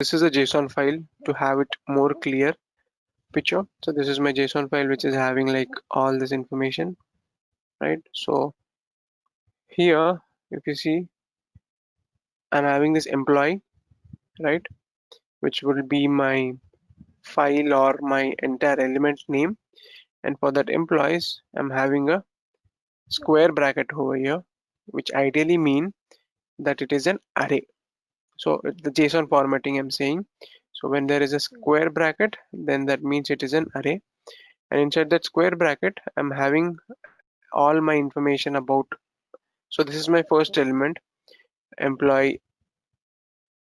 this is a JSON file to have it more clear picture. So this is my JSON file which is having like all this information, right? So here if you see, I'm having this employee, right, which will be my file or my entire element name, and for that employees I'm having a square bracket over here, which ideally mean that it is an array. So the JSON formatting I'm saying, so when there is a square bracket, then that means it is an array, and inside that square bracket I'm having all my information about. So this is my first element, employee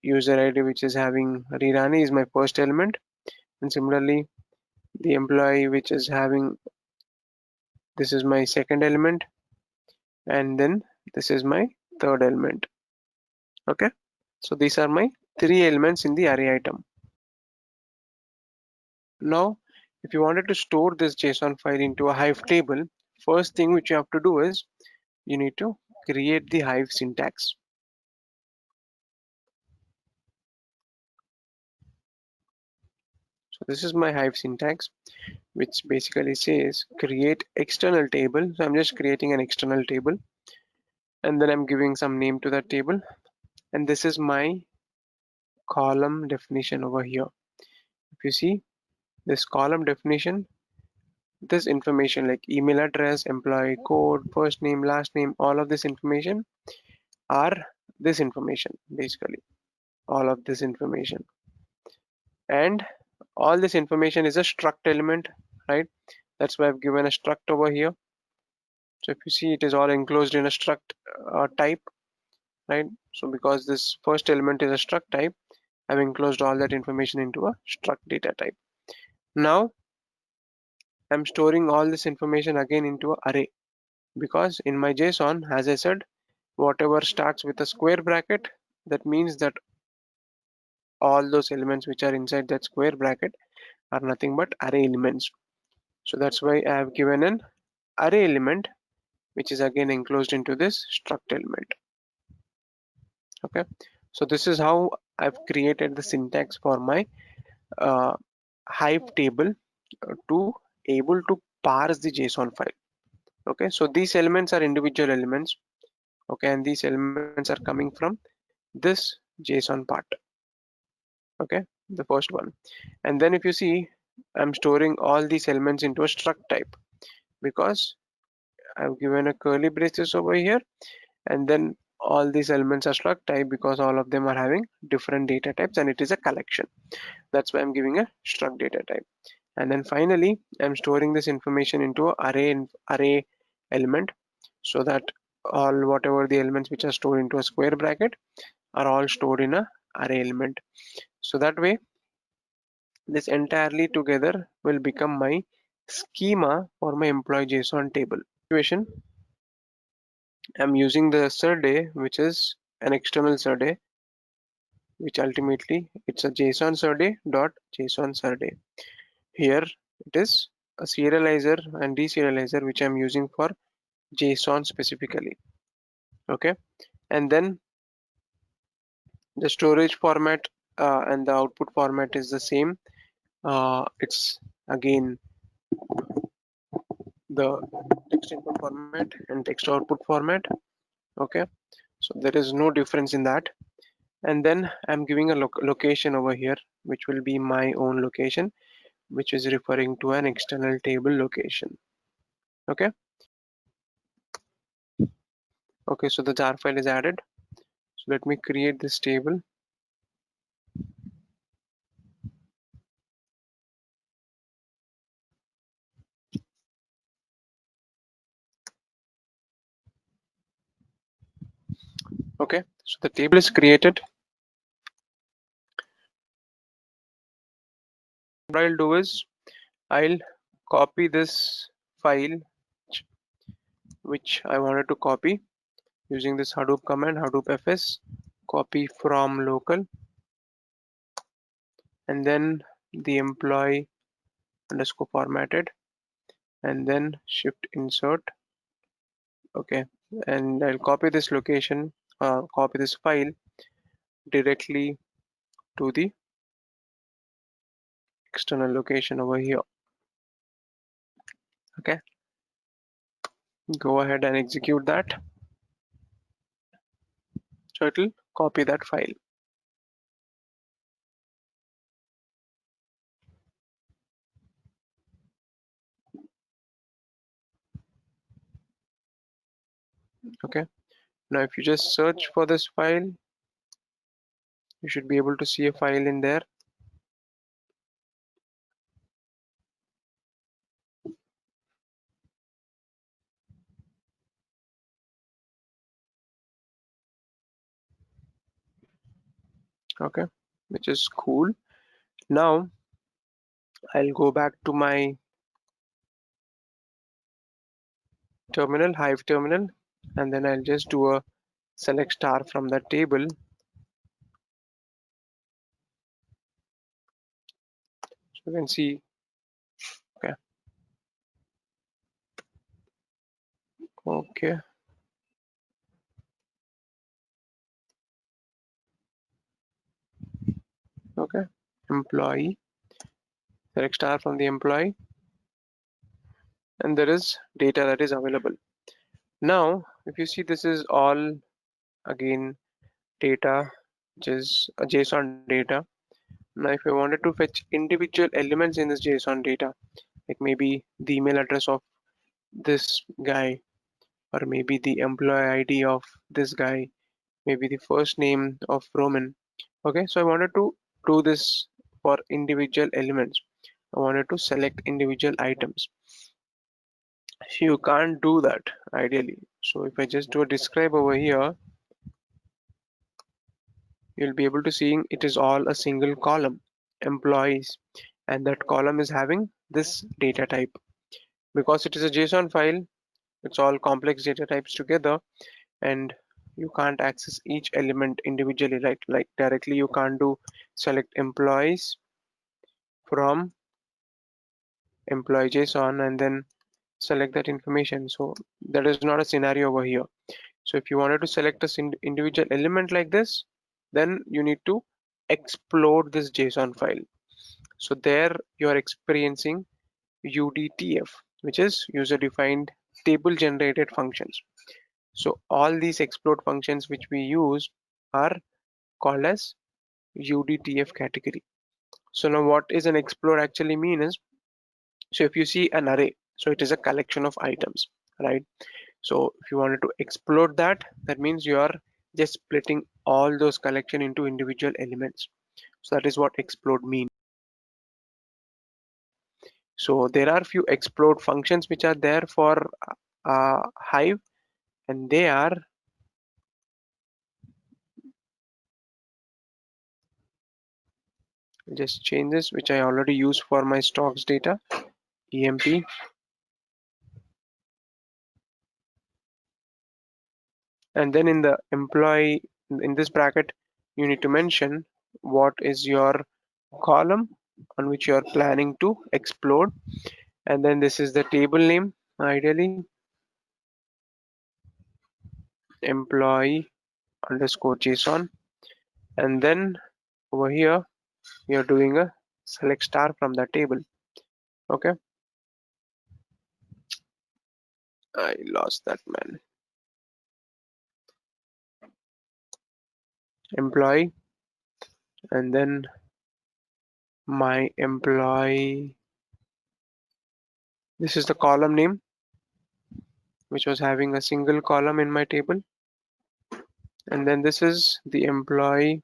user ID, which is having Rirani is my first element, and similarly the employee which is having, this is my second element, and then this is my third element. Okay, so these are my three elements in the array item. Now if you wanted to store this JSON file into a Hive table, first thing which you have to do is you need to create the Hive syntax. So this is my Hive syntax, which basically says create external table. So I'm just creating an external table, and then I'm giving some name to that table, and this is my column definition over here. If you see this column definition, this information like email address, employee code, first name, last name, all of this information are this information, basically all of this information, and all this information is a struct element, right? That's why I've given a struct over here. So if you see, it is all enclosed in a struct type, right? So because this first element is a struct type, I've enclosed all that information into a struct data type. Now I'm storing all this information again into an array, because in my JSON, as I said, whatever starts with a square bracket, that means that all those elements which are inside that square bracket are nothing but array elements. So that's why I have given an array element, which is again enclosed into this struct element. Okay, so this is how I've created the syntax for my uh, Hive table to able to parse the JSON file. Okay, so these elements are individual elements. Okay, and these elements are coming from this JSON part. Okay, the first one, and then if you see, I'm storing all these elements into a struct type, because I've given a curly braces over here, and then all these elements are struct type because all of them are having different data types and it is a collection. That's why I'm giving a struct data type. And then finally I'm storing this information into an array element, so that all whatever the elements which are stored into a square bracket are all stored in a array element. So that way this entirely together will become my schema for my employee JSON table. Situation, I'm using the Serde, which is an external Serde, which ultimately it's a JSON Serde dot JSON Serde. Here it is a serializer and deserializer which I'm using for JSON specifically. Okay, and then the storage format and the output format is the same. It's again the text input format and text output format. Okay, so there is no difference in that. And then I'm giving a location over here, which will be my own location, which is referring to an external table location. Okay, okay, so the jar file is added. So let me create this table. Okay, so the table is created. What I'll do is I'll copy this file which I wanted to copy using this Hadoop command, Hadoop fs, copy from local, and then the employee underscore formatted, and then shift insert. Okay, and I'll copy this location, copy this file directly to the external location over here. Okay, go ahead and execute that. So it will copy that file. Okay, now if you just search for this file, you should be able to see a file in there. Okay, which is cool. Now I'll go back to my terminal, Hive terminal, and then I'll just do a select star from that table. So you can see, okay, okay, okay, employee, select star from the employee, and there is data that is available. Now, if you see, this is all again data, which is a JSON data. Now, if I wanted to fetch individual elements in this JSON data, like maybe the email address of this guy, or maybe the employee ID of this guy, maybe the first name of Roman. Okay, so I wanted to do this for individual elements. I wanted to select individual items. So you can't do that ideally. So if I just do a describe over here, you'll be able to see it is all a single column, employees, and that column is having this data type. Because it is a JSON file, it's all complex data types together, and you can't access each element individually, right? Like directly you can't do select employees from employee JSON and then select that information. So that is not a scenario over here. So if you wanted to select a individual element like this, then you need to explode this JSON file. So there you are experiencing UDTF, which is user defined table generated functions. So all these explode functions which we use are called as UDTF category. So now what is an explode actually mean is, so if you see an array, so it is a collection of items, right? So if you wanted to explode that, that means you are just splitting all those collection into individual elements. So that is what explode means. So there are few explode functions which are there for Hive, and they are just changes which I already use for my stocks data, EMP, and then in the employee, in this bracket, you need to mention what is your column on which you are planning to explode, and then this is the table name, ideally employee underscore JSON, and then over here you're doing a select star from the table. Okay, I lost that, man. Employee, and then my employee, this is the column name which was having a single column in my table, and then this is the employee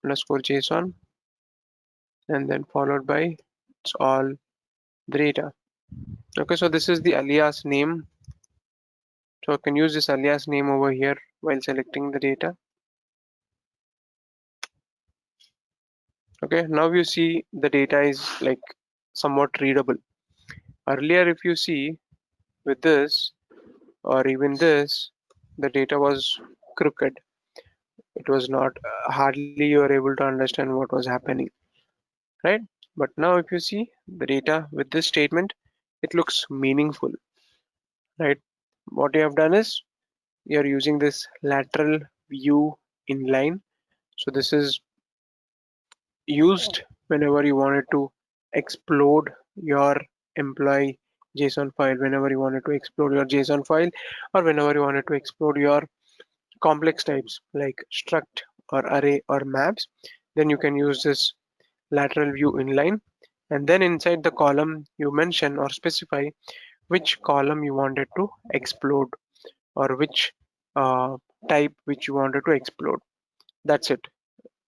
underscore JSON, and then followed by it's all the data. Okay, so this is the alias name. So I can use this alias name over here while selecting the data. Okay, now you see the data is like somewhat readable. Earlier, if you see with this or even this, the data was crooked. It was not hardly you were able to understand what was happening, right? But now if you see the data with this statement, it looks meaningful, right? What you have done is you're using this lateral view inline. So this is used whenever you wanted to explode your employee JSON file, whenever you wanted to explode your JSON file, or whenever you wanted to explode your complex types like struct or array or maps, then you can use this lateral view inline. And then inside the column, you mention or specify which column you wanted to explode, or which uh, type which you wanted to explode. That's it.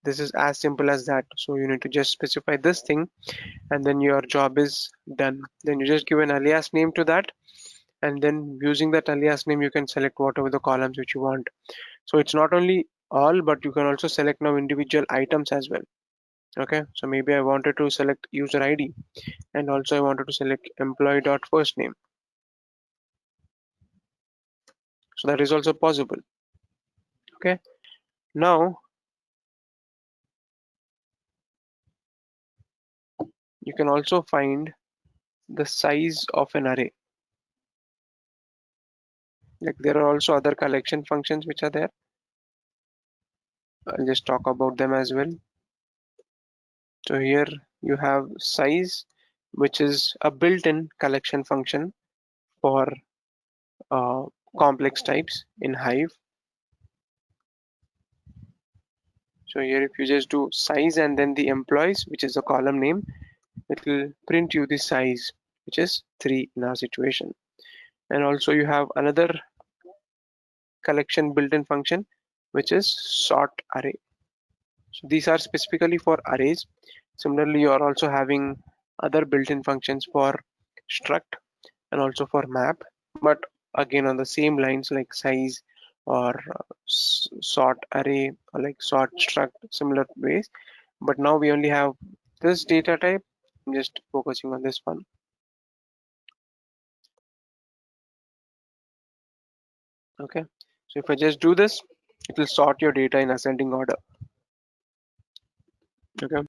This is as simple as that. So you need to just specify this thing, and then your job is done. Then you just give an alias name to that, and then using that alias name, you can select whatever the columns which you want. So it's not only all, but you can also select now individual items as well. Okay, so maybe I wanted to select user ID, and also I wanted to select employee dot first name. So that is also possible. Okay, now you can also find the size of an array. Like there are also other collection functions which are there. I'll just talk about them as well. So here you have size, which is a built-in collection function for uh, complex types in Hive. So here if you just do size and then the employees, which is a column name, it will print you the size, which is 3 in our situation. And also you have another collection built-in function, which is sort array. So these are specifically for arrays. Similarly, you are also having other built-in functions for struct and also for map, but again on the same lines like size or sort array or like sort struct, similar ways. But now we only have this data type. I'm just focusing on this one. Okay, so if I just do this, it will sort your data in ascending order. Okay.